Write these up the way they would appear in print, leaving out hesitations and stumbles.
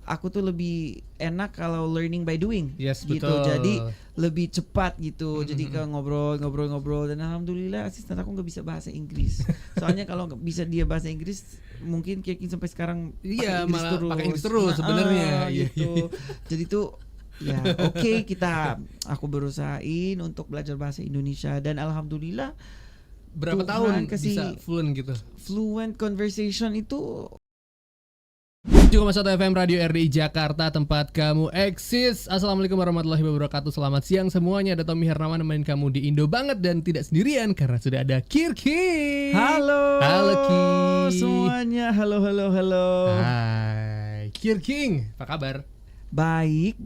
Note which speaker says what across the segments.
Speaker 1: aku tuh lebih enak kalau learning by doing
Speaker 2: Yes,
Speaker 1: gitu.
Speaker 2: betul.
Speaker 1: Jadi lebih cepat gitu. Jadi ke ngobrol dan alhamdulillah asisten aku nggak bisa bahasa Inggris. Soalnya kalau nggak bisa dia bahasa Inggris, mungkin Kirking sampai sekarang
Speaker 2: Iya,
Speaker 1: pakai Inggris
Speaker 2: malah
Speaker 1: terus.
Speaker 2: pakai Inggris terus sebenarnya. Iya,
Speaker 1: Gitu. Jadi tuh ya oke, aku berusahain untuk belajar bahasa Indonesia dan alhamdulillah
Speaker 2: Berapa
Speaker 1: Tuhan
Speaker 2: tahun
Speaker 1: kasih
Speaker 2: bisa fluent gitu?
Speaker 1: fluent conversation itu
Speaker 2: 7,1 FM Radio RDI Jakarta, tempat kamu eksis. Assalamualaikum warahmatullahi wabarakatuh. Selamat siang semuanya. Ada Tommy Hernawan nemenin kamu di Indo banget dan tidak sendirian karena sudah ada Kirking.
Speaker 1: Halo
Speaker 2: Ki.
Speaker 1: semuanya. Halo.
Speaker 2: Hai Kirking, apa kabar?
Speaker 1: Baik.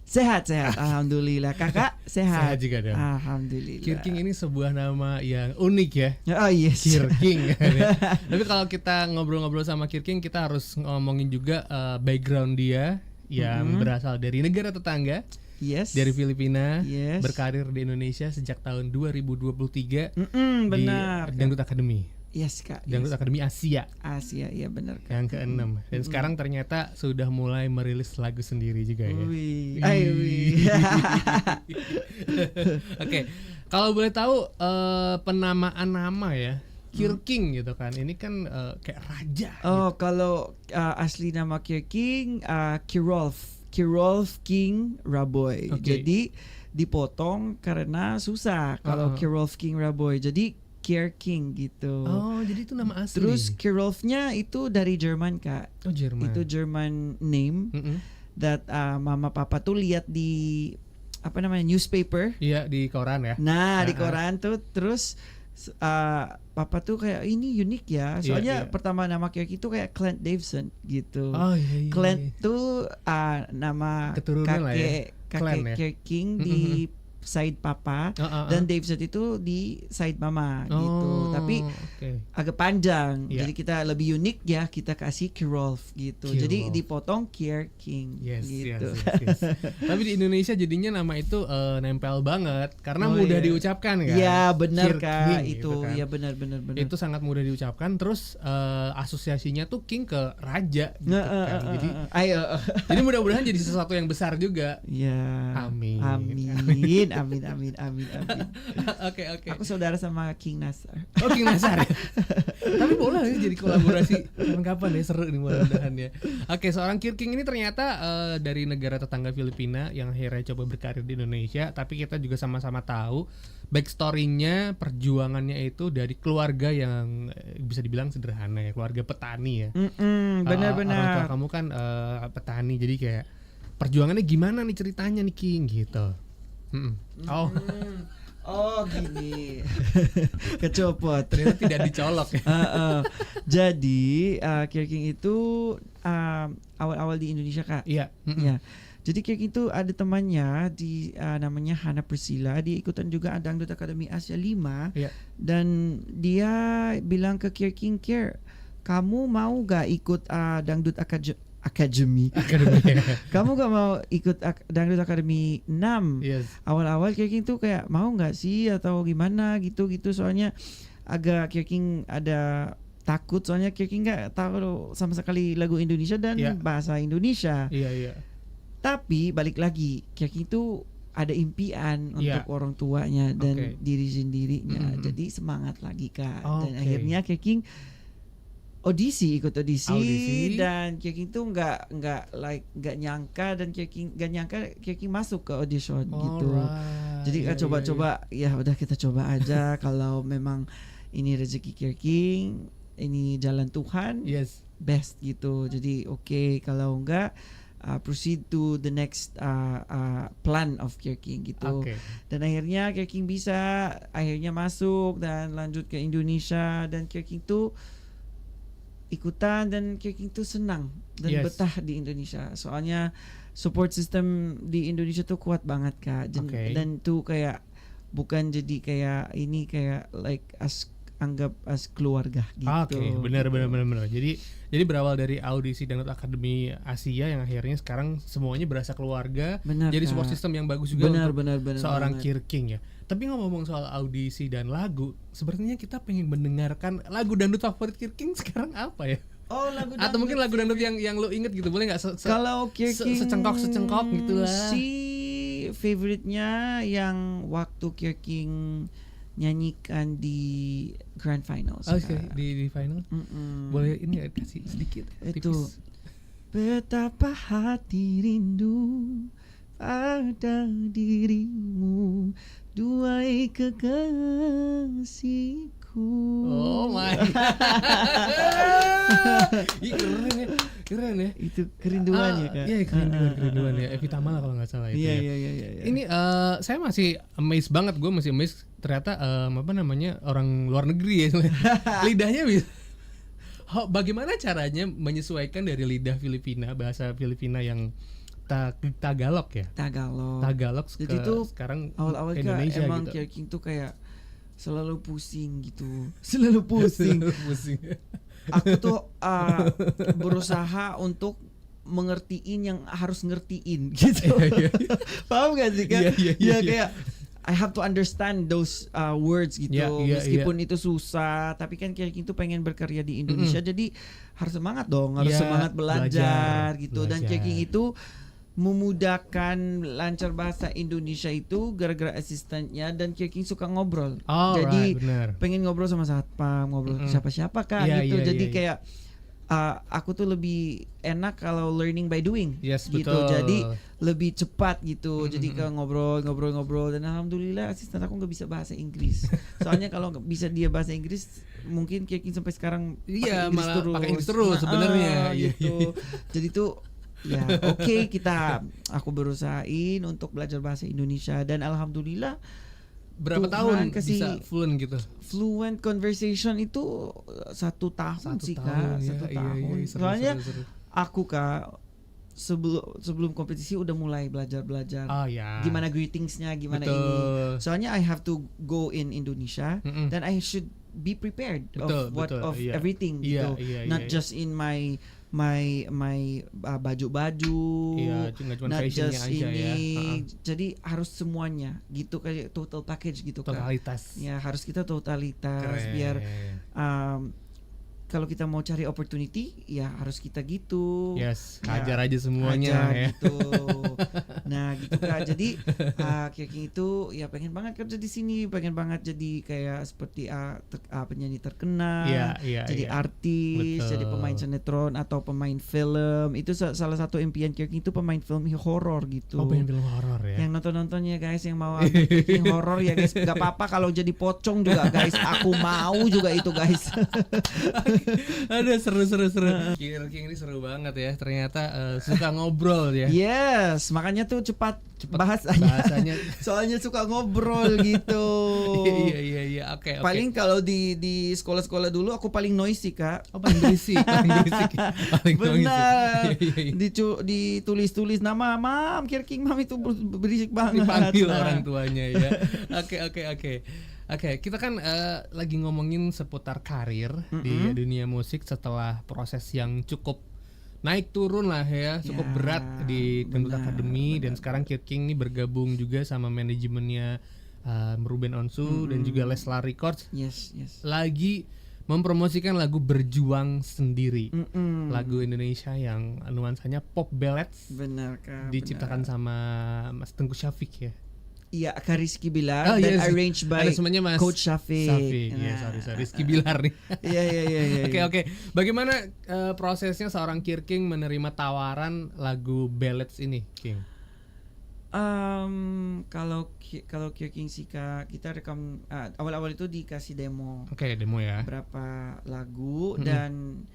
Speaker 1: Sehat. Alhamdulillah. Kakak sehat?
Speaker 2: Sehat juga dong.
Speaker 1: Alhamdulillah.
Speaker 2: Kirking ini sebuah nama yang unik ya.
Speaker 1: Oh yes.
Speaker 2: Kirking. Tapi kalau kita ngobrol-ngobrol sama Kirking, kita harus ngomongin juga background dia yang berasal dari negara tetangga.
Speaker 1: Yes.
Speaker 2: Dari Filipina,
Speaker 1: Yes.
Speaker 2: berkarir di Indonesia sejak tahun 2023
Speaker 1: benar.
Speaker 2: di Dangdut Academy.
Speaker 1: Yes kak.
Speaker 2: Dangdut Academy Asia
Speaker 1: Asia, iya benar kak.
Speaker 2: yang ke-6. Dan sekarang ternyata sudah mulai merilis lagu sendiri juga ya.
Speaker 1: Wih.
Speaker 2: Oke, kalau boleh tahu penamaan nama ya, Kirking gitu kan. Ini kan kayak raja.
Speaker 1: Oh, kalau asli nama Kirking Kirolf King Raboy.
Speaker 2: Oke.
Speaker 1: Jadi dipotong karena susah kalau Kirolf King Raboy. Jadi Kirking gitu.
Speaker 2: Oh, jadi itu nama asli.
Speaker 1: Terus Kirolfnya itu dari Jerman kak.
Speaker 2: Oh, Jerman.
Speaker 1: Itu German name that mama papa tuh lihat di newspaper.
Speaker 2: Iya, di koran ya.
Speaker 1: Nah di koran tuh terus papa tuh kayak ini unik ya. Soalnya
Speaker 2: Iya.
Speaker 1: pertama nama Kirking itu kayak Clint Davison gitu.
Speaker 2: Oh iya.
Speaker 1: Clint tuh nama
Speaker 2: Keturunan lah ya. Clan ya.
Speaker 1: kakek Kirking di side papa dan Davison itu di side mama gitu. Tapi agak panjang.
Speaker 2: Iya.
Speaker 1: Jadi kita lebih unik ya, kita kasih Kirolf gitu.
Speaker 2: Kirolf.
Speaker 1: Jadi dipotong Kirking gitu.
Speaker 2: Yes. Tapi di Indonesia jadinya nama itu nempel banget karena mudah diucapkan kan.
Speaker 1: Iya benar
Speaker 2: Kirking,
Speaker 1: kak. Itu
Speaker 2: gitu kan.
Speaker 1: ya benar.
Speaker 2: Itu sangat mudah diucapkan. Terus asosiasinya tuh King ke raja gitu kan. Jadi mudah-mudahan jadi sesuatu yang besar juga.
Speaker 1: Ya.
Speaker 2: Amin. Oke.
Speaker 1: Aku saudara sama King Nasar.
Speaker 2: Oh, King Nasar ya. Tapi boleh ya jadi kolaborasi kapan-kapan ya, seru nih mudah-mudahan ya. Oke, seorang Kirking ini ternyata dari negara tetangga Filipina yang akhirnya coba berkarir di Indonesia. Tapi kita juga sama-sama tahu backstory-nya, perjuangannya itu dari keluarga yang bisa dibilang sederhana ya, keluarga petani ya.
Speaker 1: Benar-benar.
Speaker 2: Orang tua kamu kan petani, jadi kayak perjuangannya gimana nih ceritanya nih King gitu.
Speaker 1: Oh gini. Kecopot.
Speaker 2: Ternyata tidak dicolok ya.
Speaker 1: Jadi Kirking itu awal-awal di Indonesia kak.
Speaker 2: Iya.
Speaker 1: Ya. Jadi Kirking itu ada temannya di namanya Hana Priscilla. Dia ikutan juga Dangdut Academy Asia 5.
Speaker 2: Iya.
Speaker 1: Dan dia bilang ke Kirking, kamu mau gak ikut Dangdut Academy. Kamu gak mau ikut Dangdut Academy 6?
Speaker 2: Yes.
Speaker 1: Awal-awal Kirking tuh kayak mau gak sih atau gimana gitu-gitu. Soalnya agak Kirking ada takut. Soalnya Kirking gak tahu sama sekali lagu Indonesia dan bahasa Indonesia.
Speaker 2: Iya.
Speaker 1: Tapi balik lagi Kirking tuh ada impian untuk orang tuanya dan diri sendirinya. Jadi semangat lagi kak. Dan akhirnya Kirking ikut audisi dan Kirking tuh nggak nyangka dan Kirking masuk ke audition gitu. Jadi coba-coba ya udah kita coba aja kalau memang ini rezeki Kirking, ini jalan Tuhan, best gitu. Jadi kalau enggak proceed to the next plan of Kirking gitu. Dan akhirnya Kirking akhirnya masuk dan lanjut ke Indonesia dan Kirking tuh ikutan dan Kirking tuh senang dan betah di Indonesia. Soalnya support system di Indonesia tuh kuat banget kak. Dan tuh kayak bukan jadi kayak ini kayak anggap as keluarga gitu.
Speaker 2: Benar. Jadi berawal dari audisi Dangdut Academy Asia yang akhirnya sekarang semuanya berasa keluarga. Jadi support system yang bagus juga untuk seorang Kirking ya. Tapi ngomong soal audisi dan lagu, sepertinya kita pengen mendengarkan lagu dangdut favorit Kirking sekarang apa ya?
Speaker 1: Oh, lagu dangdut.
Speaker 2: Atau mungkin lagu dangdut yang lo inget gitu, boleh nggak?
Speaker 1: Kalau
Speaker 2: secengkok gitu lah.
Speaker 1: Si favorite-nya yang waktu Kirking nyanyikan di Grand Finals.
Speaker 2: Oke, di final. Boleh ini kasih sedikit.
Speaker 1: Itu
Speaker 2: tipis.
Speaker 1: betapa hati rindu pada dirimu, duai kekasihku.
Speaker 2: Oh my. Ih, keren ya.
Speaker 1: Itu kerinduan ya, Kak.
Speaker 2: Iya, kerinduan ya. Evita Mala kalau nggak salah itu.
Speaker 1: Iya.
Speaker 2: Ini saya masih amazed banget, gue masih amazed ternyata orang luar negeri ya. Lidahnya bisa. Bagaimana caranya menyesuaikan dari lidah Filipina, bahasa Filipina yang Tagalog ya? Tagalog
Speaker 1: Jadi tuh
Speaker 2: sekarang
Speaker 1: awal-awal
Speaker 2: ke Indonesia
Speaker 1: emang
Speaker 2: gitu.
Speaker 1: Kirking tuh kayak selalu pusing gitu. Selalu pusing. Aku tuh berusaha untuk mengertiin yang harus ngertiin gitu. Paham gak sih, Kak?
Speaker 2: Iya.
Speaker 1: Kayak I have to understand those words gitu. Meskipun itu susah, tapi kan Kirking tuh pengen berkarya di Indonesia, jadi harus semangat dong, harus semangat belajar gitu. Dan Kirking itu memudahkan lancar bahasa Indonesia itu gara-gara asistennya, dan Kirking suka ngobrol. Jadi pengen ngobrol sama satpam, ngobrol siapa-siapa Kak gitu. Jadi kayak aku tuh lebih enak kalau learning by doing gitu.
Speaker 2: Betul.
Speaker 1: Jadi lebih cepat gitu. Jadi ke ngobrol, dan alhamdulillah asisten aku nggak bisa bahasa Inggris. Soalnya kalau bisa dia bahasa Inggris, mungkin Kirking sampai sekarang pakai Inggris terus sebenarnya gitu. Jadi tuh ya oke, aku berusahain untuk belajar bahasa Indonesia, dan alhamdulillah
Speaker 2: berapa tahun bisa fluent gitu?
Speaker 1: Fluent conversation itu 1 tahun sih Kak. 1 tahun. Soalnya aku Kak sebelum kompetisi udah mulai belajar gimana greetingsnya, gimana ini. Soalnya I have to go in Indonesia, dan I should be prepared of everything gitu. Not just in my baju-baju, not just ini, jadi harus semuanya gitu, kayak total package gitu Kak.
Speaker 2: Totalitas.
Speaker 1: Ya harus kita totalitas. Keren. Biar kalau kita mau cari opportunity ya harus kita gitu.
Speaker 2: Hajar aja semuanya ya.
Speaker 1: Gitu. Nah gitu Kak. Jadi Kirking itu ya pengen banget kerja di sini, pengen banget jadi kayak seperti penyanyi terkenal, jadi artis, jadi pemain sinetron atau pemain film. Itu salah satu impian Kirking itu pemain film horor gitu.
Speaker 2: Pemain film horor ya.
Speaker 1: Yang nonton-nontonnya guys, yang mau Kirking horor ya guys, gak apa-apa kalau jadi pocong juga guys. Aku mau juga itu guys.
Speaker 2: Ada seru. Kirking ini seru banget ya. Ternyata suka ngobrol ya.
Speaker 1: Yes, makanya tuh cepat bahasanya. Soalnya suka ngobrol gitu.
Speaker 2: Iya. Oke.
Speaker 1: Paling kalau di sekolah-sekolah dulu aku paling noisy Kak.
Speaker 2: Paling berisik.
Speaker 1: Benar. Ditulis-tulis nama Mam Kirking, Mam itu berisik banget.
Speaker 2: Dipanggil orang tuanya ya. Oke, kita kan lagi ngomongin seputar karir di dunia musik setelah proses yang cukup naik turun lah ya, cukup berat di Dangdut Academy, dan sekarang Kirking ini bergabung juga sama manajemennya Ruben Onsu dan juga Leslar Records.
Speaker 1: Yes.
Speaker 2: Lagi mempromosikan lagu Berjuang Sendiri, lagu Indonesia yang nuansanya pop ballads.
Speaker 1: Benar Kak.
Speaker 2: Diciptakan sama Mas Tengku Syafiq ya.
Speaker 1: Iya, Kak Rizky Bilar, dan arranged by Coach Syafiq.
Speaker 2: Sorry, Rizky Bilar nih.
Speaker 1: Iya.
Speaker 2: Oke. Bagaimana prosesnya seorang Kirking menerima tawaran lagu ballads ini, King?
Speaker 1: Kalau Kirking sih Kak, kita rekam awal-awal itu dikasih demo.
Speaker 2: Oke, demo ya.
Speaker 1: Berapa lagu, dan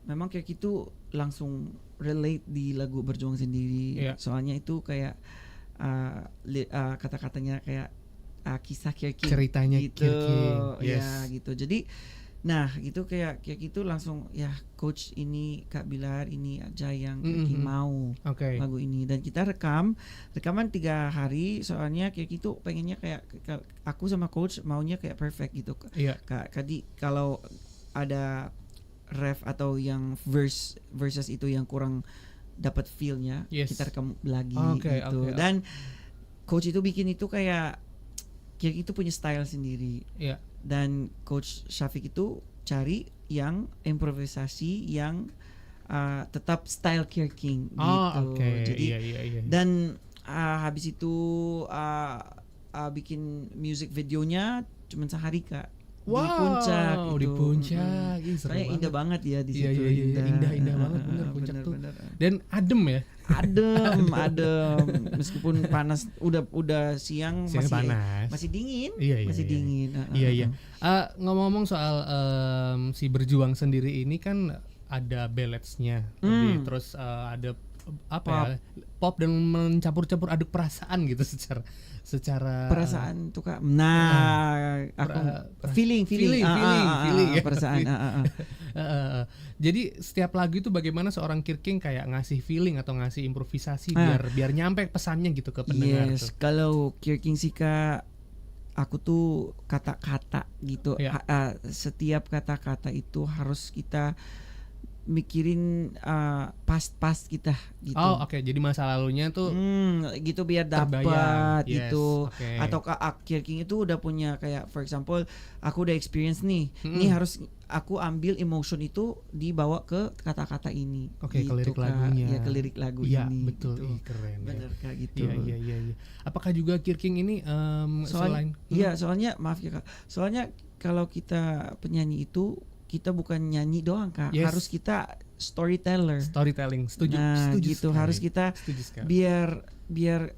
Speaker 1: memang Kirking itu langsung relate di lagu Berjuang Sendiri. Soalnya itu kayak kata-katanya kayak kisah Kirking,
Speaker 2: ceritanya
Speaker 1: gitu.
Speaker 2: Kirking.
Speaker 1: Ya gitu. Jadi gitu kayak gitu langsung ya coach ini Kak Bilar ini aja yang Kirking mau lagu ini, dan kita rekaman 3 hari. Soalnya Kirking itu pengennya kayak aku sama coach maunya kayak perfect gitu Kak. Kalau ada ref atau yang verses itu yang kurang dapat feel-nya, kita rekam lagi gitu. Dan coach itu bikin itu kayak Kirking itu punya style sendiri. Dan Coach Syafiq itu cari yang improvisasi yang tetap style Kirking gitu. Jadi
Speaker 2: iya.
Speaker 1: dan habis itu bikin music videonya cuma sehari Kak.
Speaker 2: Wow, di Puncak.
Speaker 1: Soalnya indah banget ya di situ.
Speaker 2: Iya, indah banget bener Puncak tuh. Dan adem ya.
Speaker 1: Adem. Meskipun panas, udah siang masih dingin. Masih dingin.
Speaker 2: Iya. Ngomong-ngomong soal si Berjuang sendiri ini kan ada balletsnya, terus ada pop dan mencampur-campur aduk perasaan gitu secara
Speaker 1: perasaan tuh Kak. Nah, aku feeling
Speaker 2: ya.
Speaker 1: Perasaan.
Speaker 2: Jadi setiap lagu itu bagaimana seorang Kirking kayak ngasih feeling atau ngasih improvisasi biar nyampe pesannya gitu ke pendengar.
Speaker 1: Yes, kalau Kirking sih Kak, aku tuh kata-kata gitu. Setiap kata-kata itu harus kita mikirin past kita gitu.
Speaker 2: Oke. Jadi masa lalunya tuh
Speaker 1: gitu biar dapat gitu.
Speaker 2: Okay.
Speaker 1: Atau Kirking itu udah punya kayak for example aku udah experience nih. Nih harus aku ambil emotion itu dibawa ke kata-kata ini.
Speaker 2: Oke,
Speaker 1: gitu,
Speaker 2: ke lirik lagunya.
Speaker 1: Ya, ke lirik lagu
Speaker 2: ini. Iya, betul.
Speaker 1: Gitu.
Speaker 2: Keren.
Speaker 1: Bener
Speaker 2: ya.
Speaker 1: Kak gitu.
Speaker 2: Iya. Apakah juga Kirking ini selain
Speaker 1: soalnya maaf ya Kak. Soalnya kalau kita penyanyi itu kita bukan nyanyi doang Kak, harus kita
Speaker 2: storytelling. Setuju
Speaker 1: gitu sekali. Harus kita biar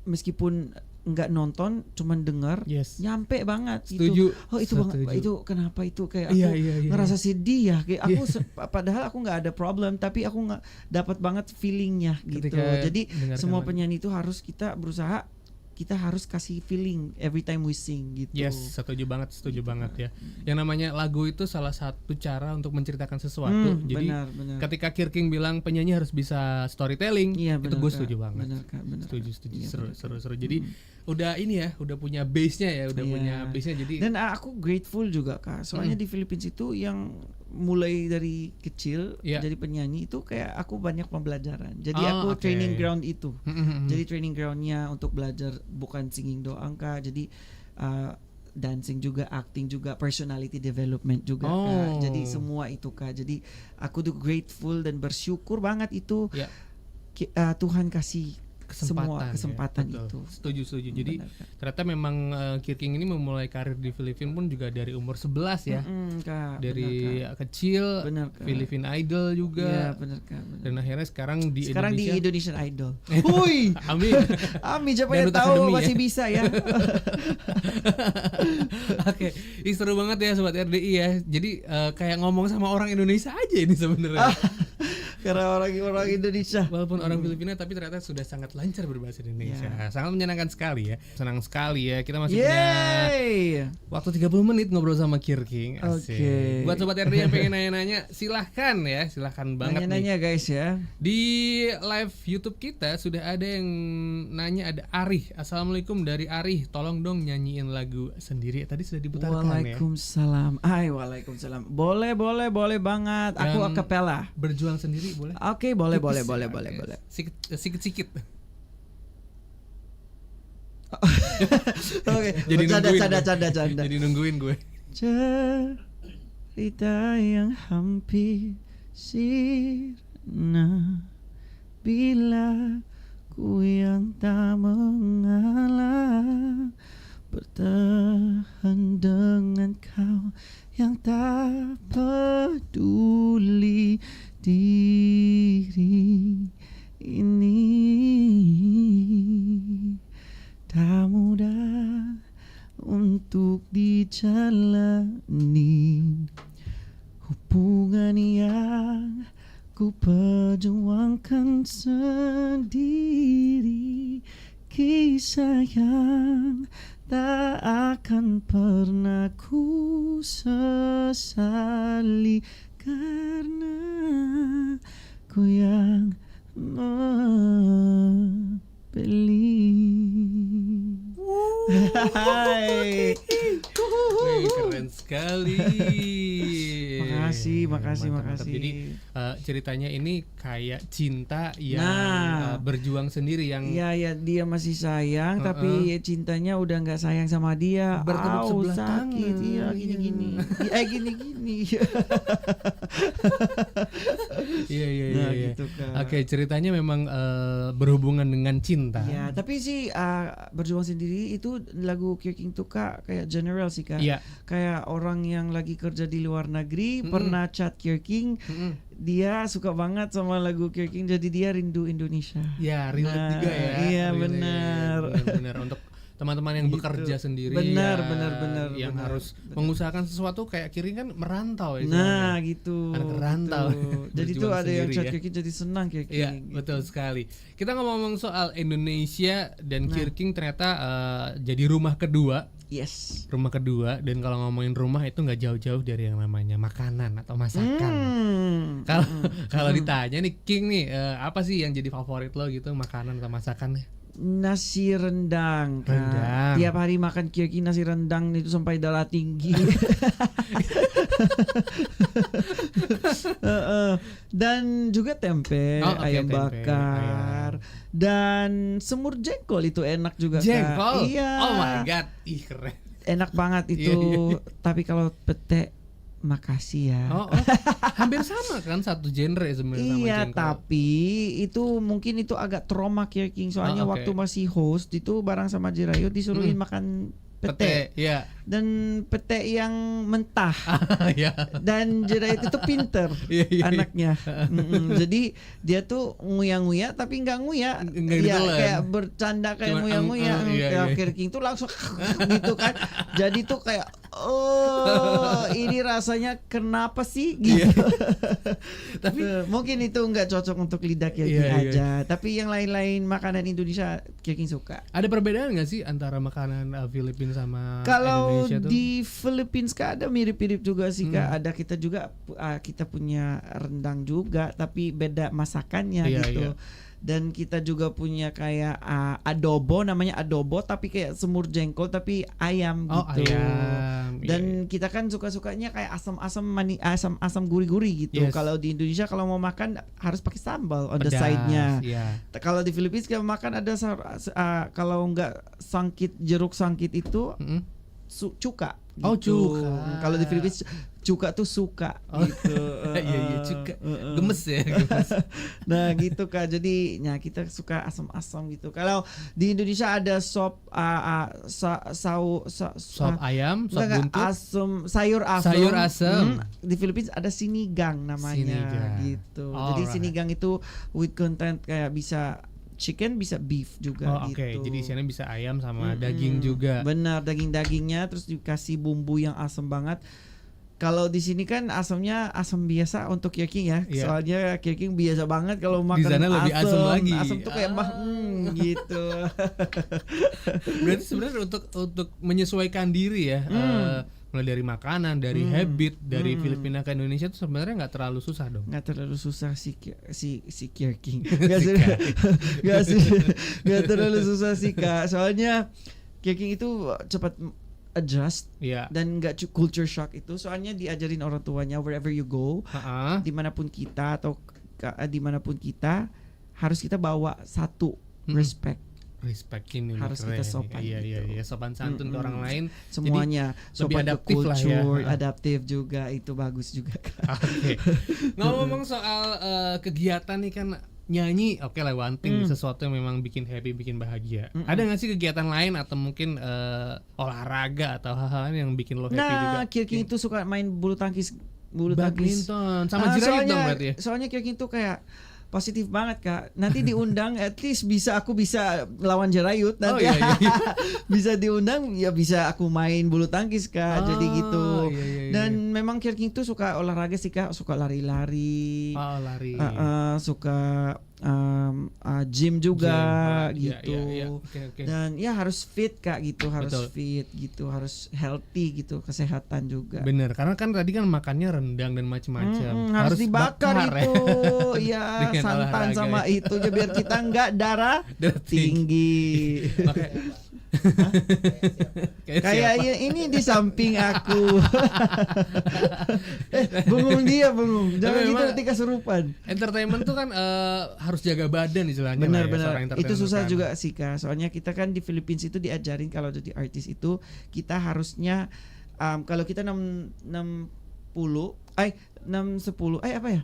Speaker 1: meskipun nggak nonton cuman dengar nyampe banget.
Speaker 2: Setuju.
Speaker 1: Itu banget itu kenapa itu kayak aku ngerasa sedih ya kayak aku padahal aku nggak ada problem tapi aku nggak dapat banget feelingnya gitu. Jadi semua penyanyi itu harus kita berusaha, kita harus kasih feeling every time we sing gitu.
Speaker 2: Yes, setuju banget ya. Yang namanya lagu itu salah satu cara untuk menceritakan sesuatu. Jadi benar. Ketika Kirking bilang penyanyi harus bisa storytelling, itu gue setuju banget.
Speaker 1: Benar.
Speaker 2: Setuju. Seru. Jadi udah punya base-nya jadi.
Speaker 1: Dan aku grateful juga Kak. Soalnya di Philippines itu yang mulai dari kecil jadi penyanyi itu kayak aku banyak pembelajaran. Jadi aku training ground itu. Jadi training groundnya untuk belajar bukan singing doang Kak. Jadi dancing juga, acting juga, personality development juga Kak. Jadi semua itu Kak. Jadi aku tuh grateful dan bersyukur banget itu Tuhan kasih kesempatan itu.
Speaker 2: Setuju. Jadi ternyata memang Kirking ini memulai karir di Filipina pun juga dari umur 11 ya.
Speaker 1: Kak,
Speaker 2: dari kecil Filipina Idol juga.
Speaker 1: Iya, benar Kak.
Speaker 2: Dan akhirnya sekarang di
Speaker 1: Indonesian Idol. Hui. Amin. Siapa yang tahu masih bisa ya.
Speaker 2: Oke, seru banget ya Sobat RDI ya. Jadi kayak ngomong sama orang Indonesia aja ini sebenarnya.
Speaker 1: Karena orang Indonesia.
Speaker 2: Walaupun orang Filipina tapi ternyata sudah sangat lancar berbahasa Indonesia. Sangat menyenangkan sekali ya. Senang sekali ya. Kita masih punya waktu 30 menit ngobrol sama Kirking. Asik. Buat Sobat RD yang pengen nanya-nanya, silahkan banget
Speaker 1: nanya guys ya.
Speaker 2: Di live YouTube kita sudah ada yang nanya, ada Arih. Assalamualaikum dari Arih. Tolong dong nyanyiin lagu sendiri. Tadi sudah diputarkan
Speaker 1: Waalaikumsalam. Waalaikumsalam. Boleh banget. Aku acapella.
Speaker 2: Berjuang sendiri boleh?
Speaker 1: Oke, boleh.
Speaker 2: Sikit-sikit.
Speaker 1: Oke.
Speaker 2: Jadi
Speaker 1: canda.
Speaker 2: Jadi nungguin gue.
Speaker 1: Cerita yang hampir sirna bila ku yang tak mengalah, bertahan dengan kau yang tak peduli diri ini. Tak mudah untuk dijalani hubungan yang ku perjuangkan sendiri, kisah yang tak akan pernah ku sesali karena ku yang membeli.
Speaker 2: Keren sekali.
Speaker 1: Makasih.
Speaker 2: Jadi ceritanya ini kayak cinta yang berjuang sendiri yang
Speaker 1: Iya, dia masih sayang tapi cintanya udah nggak sayang sama dia.
Speaker 2: Bertepuk sebelah
Speaker 1: sakit.
Speaker 2: tangan.
Speaker 1: Iya, gini-gini. Gini-gini.
Speaker 2: Iya.
Speaker 1: Gitu kan.
Speaker 2: Oke, ceritanya memang berhubungan dengan cinta.
Speaker 1: Iya, tapi sih berjuang sendiri itu lagu Kirking tuh Kak kayak general sih Kak.
Speaker 2: Iya.
Speaker 1: Kayak orang yang lagi kerja di luar negeri pernah chat Kirking, dia suka banget sama lagu Kirking jadi dia rindu Indonesia.
Speaker 2: Ya, relate juga ya.
Speaker 1: Iya, benar.
Speaker 2: Untuk teman-teman yang bekerja sendiri
Speaker 1: benar
Speaker 2: yang harus mengusahakan sesuatu kayak Kirking kan merantau ya.
Speaker 1: Nah, gitu.
Speaker 2: Anak rantau.
Speaker 1: Jadi tuh ada yang chat
Speaker 2: ya.
Speaker 1: Kirking jadi senang Kirking.
Speaker 2: Iya,
Speaker 1: gitu.
Speaker 2: betul sekali. Kita ngomong soal Indonesia dan Kirking ternyata jadi rumah kedua.
Speaker 1: Yes.
Speaker 2: Rumah kedua, dan kalau ngomongin rumah itu nggak jauh-jauh dari yang namanya makanan atau masakan. Kalau ditanya nih King nih, apa sih yang jadi favorit lo gitu, makanan atau masakannya?
Speaker 1: Nasi rendang, Kak. Tiap hari makan Kirking nasi rendang itu sampai darah tinggi. Dan juga tempe, ayam bakar, dan semur jengkol itu enak juga.
Speaker 2: Jengkol?
Speaker 1: Kak. Iya.
Speaker 2: Oh my god, ih keren.
Speaker 1: Enak banget itu. Tapi kalau pete, makasih ya.
Speaker 2: Hampir sama kan, satu genre sebenarnya sama
Speaker 1: iya,
Speaker 2: jengkol.
Speaker 1: tapi itu mungkin itu agak trauma Kirking soalnya waktu masih host itu bareng sama Jirayu disuruhin makan pete.
Speaker 2: Iya.
Speaker 1: Dan pete yang mentah.
Speaker 2: Iya.
Speaker 1: Dan Jirayu itu pinter anaknya. Jadi dia tuh nguya-nguya tapi nggak nguya. Iya, kayak bercanda kayak nguya-nguya. Kirking tuh langsung gitu kan. Jadi tuh kayak ini rasanya kenapa sih gitu. Tapi mungkin itu nggak cocok untuk lidah Kirking aja. Tapi yang lain-lain makanan Indonesia Kirking suka.
Speaker 2: Ada perbedaan nggak sih antara makanan Filipina sama
Speaker 1: kalau
Speaker 2: Indonesia tuh?
Speaker 1: di Philippines Kak ada mirip-mirip juga sih Kak. Ada kita juga kita punya rendang juga tapi beda masakannya gitu. Dan kita juga punya kayak adobo, namanya adobo tapi kayak semur jengkol tapi ayam gitu.
Speaker 2: Ayam.
Speaker 1: Dan kita kan suka-sukanya kayak asam gurih-gurih gitu. Kalau di Indonesia kalau mau makan harus pakai sambal on the side-nya. Kalau di Philippines kalau makan ada kalau enggak jeruk sangkit itu cuka. Gitu.
Speaker 2: Cuka.
Speaker 1: Kalau di Philippines cuka tuh suka gitu.
Speaker 2: Iya cuka. Gemes ya, gemes.
Speaker 1: Nah, gitu Kak. Jadi kita suka asam-asam gitu. Kalau di Indonesia ada sop
Speaker 2: sop ayam, sop buntut,
Speaker 1: sayur asam.
Speaker 2: Sayur asam.
Speaker 1: Di Philippines ada sinigang namanya gitu. Jadi sinigang itu with content kayak bisa chicken bisa beef juga gitu.
Speaker 2: Oke, jadi isinya bisa ayam sama daging juga.
Speaker 1: Benar, dagingnya terus dikasih bumbu yang asam banget. Kalau di sini kan asamnya asam biasa untuk Kirking ya. Soalnya Kirking biasa banget kalau makan
Speaker 2: di sana lebih asam lagi.
Speaker 1: Asam tuh kayak gitu.
Speaker 2: Berarti sebenarnya untuk menyesuaikan diri ya. Mulai dari makanan, dari habit, dari Filipina ke Indonesia itu sebenarnya nggak terlalu susah dong.
Speaker 1: Nggak terlalu susah si Kirking. Nggak terlalu susah sih Kak. Soalnya Kirking itu cepat adjust dan nggak culture shock itu. Soalnya diajarin orang tuanya wherever you go, dimanapun kita atau dimanapun kita harus kita bawa satu respect
Speaker 2: ini
Speaker 1: harus
Speaker 2: keren.
Speaker 1: Kita sopan
Speaker 2: iya sopan santun ke orang lain
Speaker 1: semuanya.
Speaker 2: Jadi sopan
Speaker 1: adaptif ke culture adaptif juga itu bagus juga.
Speaker 2: Oke. Ngomong soal kegiatan nih kan nyanyi lah one thing, sesuatu yang memang bikin happy, bikin bahagia. Ada nggak sih kegiatan lain atau mungkin olahraga atau hal-hal yang bikin lo happy juga?
Speaker 1: Nah, Kirking itu suka main bulu tangkis
Speaker 2: badminton sama Jirayu dong berarti ya.
Speaker 1: Soalnya Kirking itu kayak positif banget Kak. Nanti diundang at least aku bisa lawan Jirayu nanti. Bisa diundang ya bisa aku main bulu tangkis Kak. Jadi gitu. Dan memang Kirking tuh suka olahraga sih Kak, suka lari-lari.
Speaker 2: Lari.
Speaker 1: Suka gym juga gitu.
Speaker 2: Okay.
Speaker 1: Dan ya harus fit Kak gitu, harus fit gitu, harus healthy gitu, kesehatan juga.
Speaker 2: Bener, karena kan tadi kan makannya rendang dan macam-macam.
Speaker 1: Harus dibakar itu. Ya, santan sama itu biar kita nggak darah tinggi. Kayaknya ini di samping aku. Bengong dia, bengong. Jangan gitu nanti kesurupan.
Speaker 2: Entertainment tuh kan harus jaga badan istilahnya.
Speaker 1: Benar-benar. Itu susah kan. Juga sih Kak. Soalnya kita kan di Philippines itu diajarin kalau jadi artis itu kita harusnya kalau kita 610 apa ya?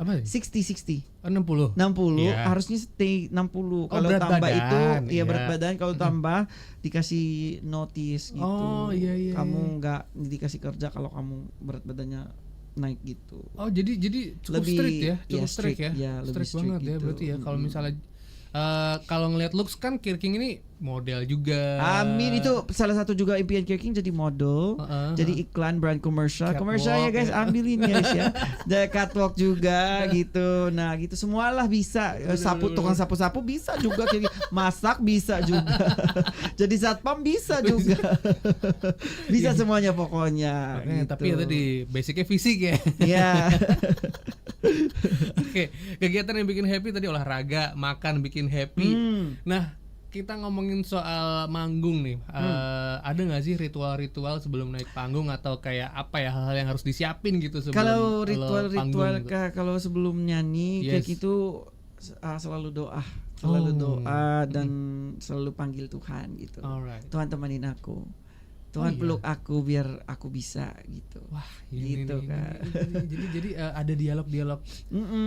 Speaker 1: 60
Speaker 2: 60
Speaker 1: yeah. Harusnya stay 60. Kalau tambah badan, itu ya berat badan, kalau tambah dikasih notice gitu. Kamu nggak dikasih kerja kalau kamu berat badannya naik gitu.
Speaker 2: Oh, jadi cukup lebih, strict ya? Cukup strict ya?
Speaker 1: Ya,
Speaker 2: strict banget gitu. Ya berarti ya. Kalau misalnya kalau ngelihat looks kan Kirking ini model juga.
Speaker 1: Amin, itu salah satu juga impian Kirking jadi model, jadi iklan brand komersial ya guys, ambilin guys ya. Dan catwalk juga gitu. Nah gitu semualah bisa. Tukang sapu-sapu bisa juga, masak bisa juga. Jadi satpam bisa juga. Bisa semuanya pokoknya. Gitu.
Speaker 2: Tapi ya tadi basicnya fisik ya.
Speaker 1: Iya.
Speaker 2: Oke, kegiatan yang bikin happy tadi olahraga, makan bikin happy. Nah, kita ngomongin soal manggung nih. Ada nggak sih ritual-ritual sebelum naik panggung atau kayak apa ya hal-hal yang harus disiapin gitu sebelum
Speaker 1: kalau ritual
Speaker 2: gitu?
Speaker 1: Kalau sebelum nyanyi kayak gitu selalu doa, dan selalu panggil Tuhan gitu. Tuhan temenin aku. Tuhan peluk aku biar aku bisa gitu.
Speaker 2: Wah,
Speaker 1: gitu Kak.
Speaker 2: Jadi ada dialog-dialog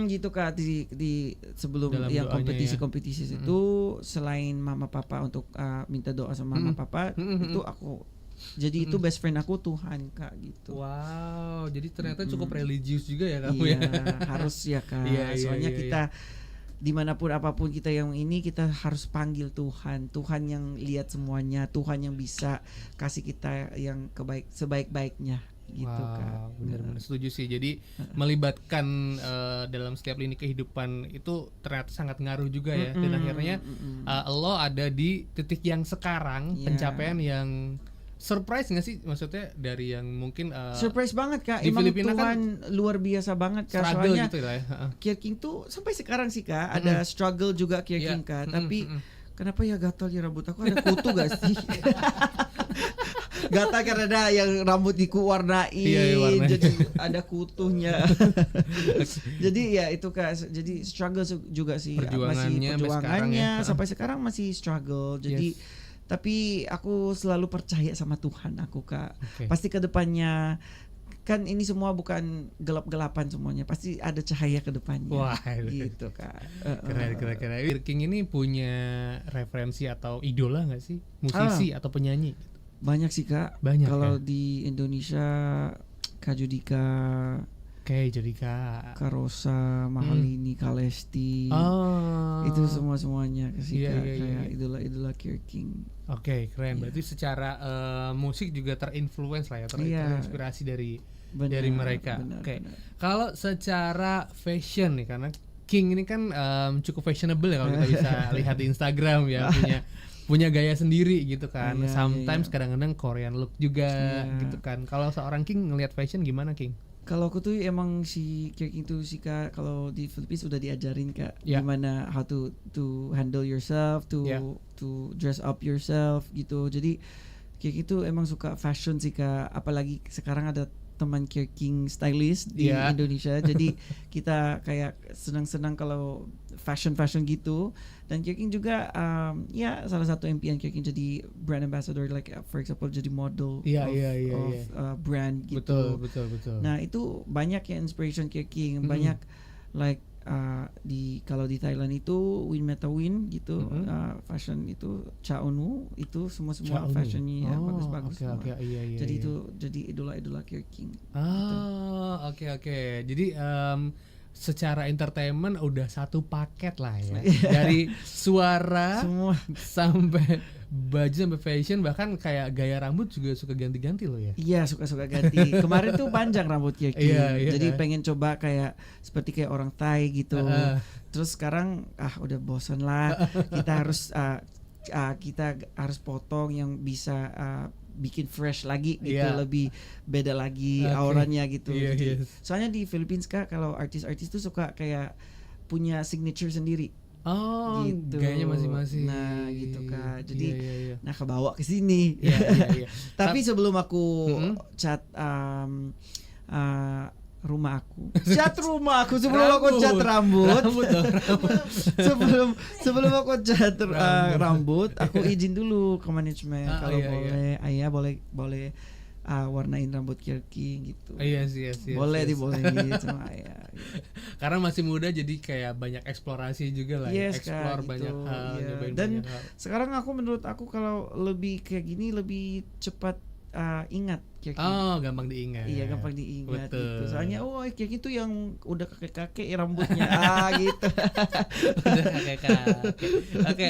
Speaker 1: gitu Kak di sebelum dalam yang kompetisi itu selain mama papa untuk minta doa sama mama papa itu aku. Jadi itu best friend aku Tuhan Kak gitu.
Speaker 2: Wow, jadi ternyata cukup religius juga ya kamu ya.
Speaker 1: Harus ya Kak. Soalnya kita dimanapun apapun kita yang ini kita harus panggil Tuhan yang lihat semuanya, Tuhan yang bisa kasih kita yang sebaik-baiknya gitu Kak.
Speaker 2: Benar-benar setuju sih. Jadi melibatkan dalam setiap lini kehidupan itu ternyata sangat ngaruh juga ya. Dan akhirnya lo ada di titik yang sekarang, pencapaian yang surprise nggak sih, maksudnya dari yang mungkin
Speaker 1: surprise banget Kak,
Speaker 2: di
Speaker 1: emang
Speaker 2: Filipina
Speaker 1: Tuhan kan luar biasa banget Kak, soalnya
Speaker 2: gitu ya.
Speaker 1: Kirking tuh sampai sekarang sih Kak ada struggle juga Kirking Kak, tapi kenapa ya gatal ya rambut aku, ada kutu gak sih? Gatal karena ada yang rambut dikuwarnain, jadi ada kutunya. Jadi ya itu Kak, jadi struggle juga sih, perjuangannya sampai sekarang masih struggle. Jadi tapi aku selalu percaya sama Tuhan aku Kak. Pasti kedepannya kan ini semua bukan gelap-gelapan semuanya, pasti ada cahaya ke depannya. Wah, gitu Kak.
Speaker 2: Keren. Kirking ini punya referensi atau idola nggak sih, musisi atau penyanyi?
Speaker 1: Banyak sih Kak. Kalau di Indonesia Kak Judika, Karosa, Mahalini, Kalesti, itu semuanya sih kayak idola Kirking.
Speaker 2: Oke, keren. Berarti secara musik juga terinfluence lah ya, terinspirasi dari mereka. Oke. Kalau secara fashion nih, karena King ini kan cukup fashionable ya kalau kita bisa lihat di Instagram ya, punya gaya sendiri gitu kan. Sometimes kadang-kadang Korean look juga gitu kan. Kalau seorang King ngelihat fashion gimana King?
Speaker 1: Kalau aku tuh emang si Kirking tuh sih Kak, kalau di Philippines udah diajarin Kak gimana how to handle yourself, to dress up yourself gitu. Jadi Kirking tuh emang suka fashion sih Kak, apalagi sekarang ada teman Kirking stylist di Indonesia. Jadi kita kayak senang-senang kalau fashion gitu. Dan Kirking juga salah satu impian Kirking jadi brand ambassador, like for example jadi model of brand gitu.
Speaker 2: Betul.
Speaker 1: Nah itu banyak ya inspiration Kirking, banyak like kalau di Thailand itu Win Meta Win gitu, fashion itu Cha Onu itu semua fashionnya ya bagus. Jadi itu jadi idola Kirking.
Speaker 2: Oke. Jadi secara entertainment udah satu paket lah ya. Dari suara semua sampai baju sampai fashion, bahkan kayak gaya rambut juga suka ganti-ganti loh ya.
Speaker 1: Iya, suka ganti. Kemarin tuh panjang rambut Kirking. Jadi pengen coba kayak seperti kayak orang Thai gitu. Terus sekarang udah bosan lah. Kita harus potong yang bisa bikin fresh lagi gitu, lebih beda lagi auranya gitu. Soalnya di Philippines Kak, kalau artis-artis tuh suka kayak punya signature sendiri.
Speaker 2: Oh,
Speaker 1: gitu.
Speaker 2: Gayanya masing-masing.
Speaker 1: Nah, gitu Kak. Jadi
Speaker 2: iya.
Speaker 1: nah kebawa ke sini.
Speaker 2: Iya.
Speaker 1: Tapi sebelum aku cat rumah aku. Cat rumah aku sebelum aku cat rambut. sebelum aku cat rambut, aku izin dulu ke manajemen kalau boleh. Ayah boleh warnain rambut Kirking gitu.
Speaker 2: Iya sih.
Speaker 1: Boleh dibolehin sama ayah. Gitu.
Speaker 2: Karena masih muda jadi kayak banyak eksplorasi juga lah. Explore
Speaker 1: gitu.
Speaker 2: banyak hal, nyobain
Speaker 1: dan
Speaker 2: banyak hal.
Speaker 1: Sekarang menurut aku kalau lebih kayak gini lebih cepat ingat Kirking.
Speaker 2: Oh, gampang diingat.
Speaker 1: Iya, gampang diingat.
Speaker 2: Betul.
Speaker 1: Gitu. Soalnya kayak gitu yang udah kakek-kakek rambutnya gitu.
Speaker 2: Udah kakek-kakek.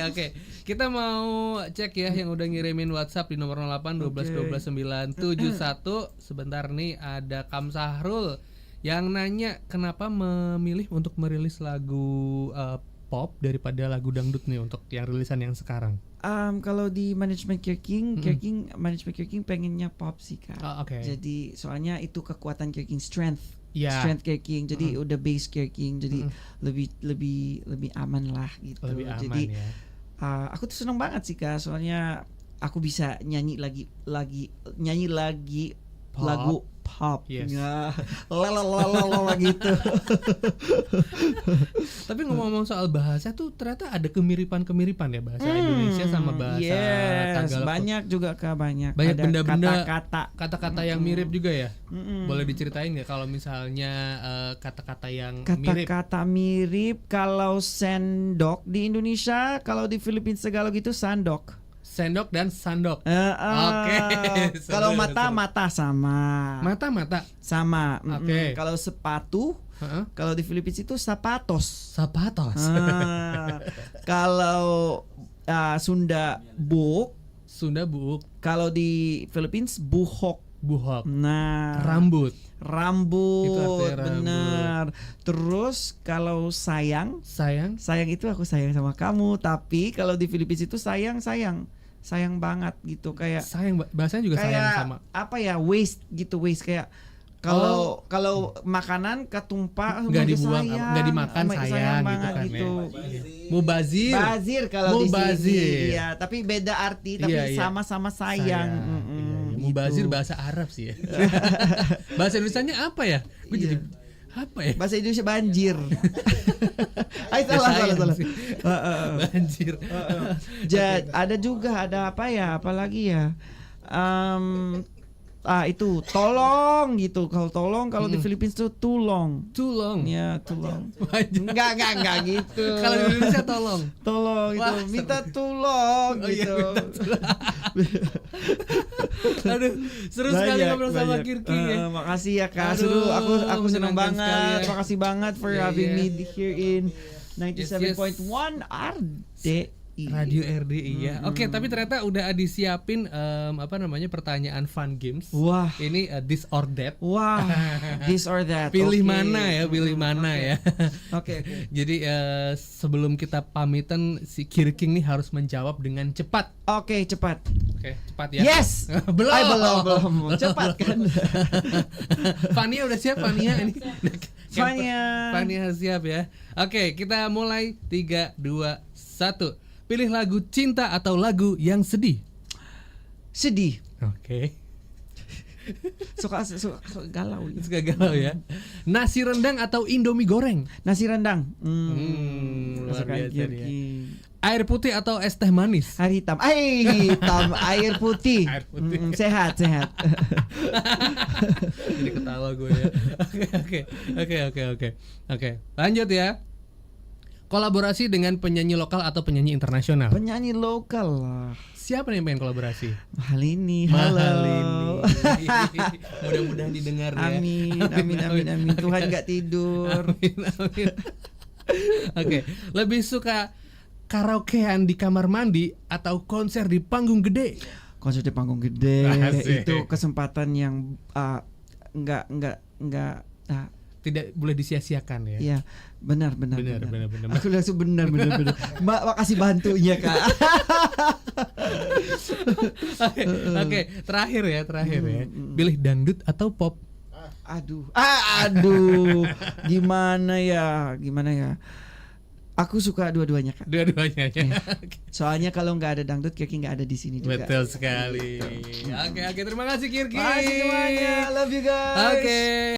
Speaker 2: Oke. Kita mau cek ya yang udah ngirimin WhatsApp di nomor 08 12 12 971. Sebentar nih ada Kamsahrul yang nanya kenapa memilih untuk merilis lagu pop daripada lagu dangdut nih untuk yang rilisan yang sekarang.
Speaker 1: Kalau di manajemen Kirking, manajemen Kirking pengennya pop sih Kak.
Speaker 2: Okay.
Speaker 1: Jadi soalnya itu kekuatan Kirking, strength Kirking. Jadi udah base Kirking, jadi lebih aman lah gitu.
Speaker 2: Lebih aman,
Speaker 1: jadi
Speaker 2: ya.
Speaker 1: Aku tuh seneng banget sih Kak, soalnya aku bisa nyanyi lagi
Speaker 2: pop.
Speaker 1: Lagu pop.
Speaker 2: Yes.
Speaker 1: Ya, gitu.
Speaker 2: Tapi ngomong-ngomong soal bahasa tuh ternyata ada kemiripan ya bahasa Indonesia sama bahasa Tagalog.
Speaker 1: Banyak juga Kak, banyak
Speaker 2: ada
Speaker 1: benda-benda
Speaker 2: kata-kata yang mirip juga ya. Boleh diceritain nggak kalau misalnya kata-kata yang mirip?
Speaker 1: Kata-kata mirip kalau sendok di Indonesia, kalau di Filipina Tagalog itu sandok.
Speaker 2: Sendok dan sandok.
Speaker 1: Oke. Kalau mata sama.
Speaker 2: Mata
Speaker 1: sama.
Speaker 2: Oke.
Speaker 1: Kalau sepatu, kalau di Filipina itu sapatos. Kalau Sunda buuk. Kalau di Filipina buhok. Nah,
Speaker 2: rambut.
Speaker 1: Benar. Terus kalau sayang itu aku sayang sama kamu. Tapi kalau di Filipina itu sayang banget gitu, kayak
Speaker 2: sayang, bahasanya juga
Speaker 1: kayak
Speaker 2: sayang sama
Speaker 1: apa ya, waste kayak kalau makanan ketumpah
Speaker 2: nggak dibuang, nggak dimakan, sayang
Speaker 1: banget
Speaker 2: gitu kan, ya. Mubazir
Speaker 1: kalau di sini, iya, tapi beda arti, tapi sama-sama sayang.
Speaker 2: Mubazir
Speaker 1: gitu.
Speaker 2: Bahasa Arab sih ya. Bahasa Indonesianya apa ya? Gue jadi apa ya?
Speaker 1: Bahasa Indonesia banjir. Salah.
Speaker 2: Banjir.
Speaker 1: Ada juga, ada apa ya? Apalagi ya? Itu tolong gitu. Kalau di Filipina itu tulong. Ya, tulong. Enggak gitu.
Speaker 2: Kalau di Indonesia tolong.
Speaker 1: Itu minta tulong gitu.
Speaker 2: Aduh, seru sekali ngobrol sama Kirking ya.
Speaker 1: Makasih ya Kak. Seru, aku senang banget. Makasih banget for having me here in 97.1 RDI.
Speaker 2: Radio RDI ya. Oke, tapi ternyata udah disiapin pertanyaan fun games.
Speaker 1: Wah.
Speaker 2: Ini this or that.
Speaker 1: Wah. This or that.
Speaker 2: Pilih mana ya.
Speaker 1: Oke.
Speaker 2: Jadi sebelum kita pamitan, si Kirking nih harus menjawab dengan cepat.
Speaker 1: Oke, cepat.
Speaker 2: Oke, cepat ya.
Speaker 1: Yes. belum. Cepat kan.
Speaker 2: Fania udah siap, Fania ini.
Speaker 1: Fania
Speaker 2: siap ya. Oke, kita mulai 3 2 1. Pilih lagu cinta atau lagu yang sedih.
Speaker 1: Sedih.
Speaker 2: Oke.
Speaker 1: Suka galau.
Speaker 2: Suka galau ya. Nasi rendang atau Indomie goreng?
Speaker 1: Nasi rendang.
Speaker 2: Luar biasa ya. Air putih atau es teh manis?
Speaker 1: Air hitam. Air putih. Sehat.
Speaker 2: Jadi ketawa gue ya. Oke. Lanjut ya. Kolaborasi dengan penyanyi lokal atau penyanyi internasional?
Speaker 1: Penyanyi lokal lah.
Speaker 2: Siapa nih yang pengen kolaborasi?
Speaker 1: Mahalini. Halo.
Speaker 2: Mudah-mudahan didengar ya.
Speaker 1: Amin. Tuhan gak tidur.
Speaker 2: Amin. Oke. Lebih suka karaokean di kamar mandi atau konser di panggung gede?
Speaker 1: Konser di panggung gede.
Speaker 2: Asik.
Speaker 1: Itu kesempatan yang enggak
Speaker 2: tidak boleh disia-siakan ya.
Speaker 1: Iya, benar. Aku langsung benar. Makasih bantunya Kak.
Speaker 2: Oke, terakhir ya. Pilih dangdut atau pop?
Speaker 1: Aduh. Gimana ya? Aku suka dua-duanya Kak.
Speaker 2: Dua-duanya ya.
Speaker 1: Soalnya kalau nggak ada dangdut Kirki nggak ada di sini juga.
Speaker 2: Betul sekali. Oke, terima kasih Kirki.
Speaker 1: Makasih semuanya. Love you guys.
Speaker 2: Oke.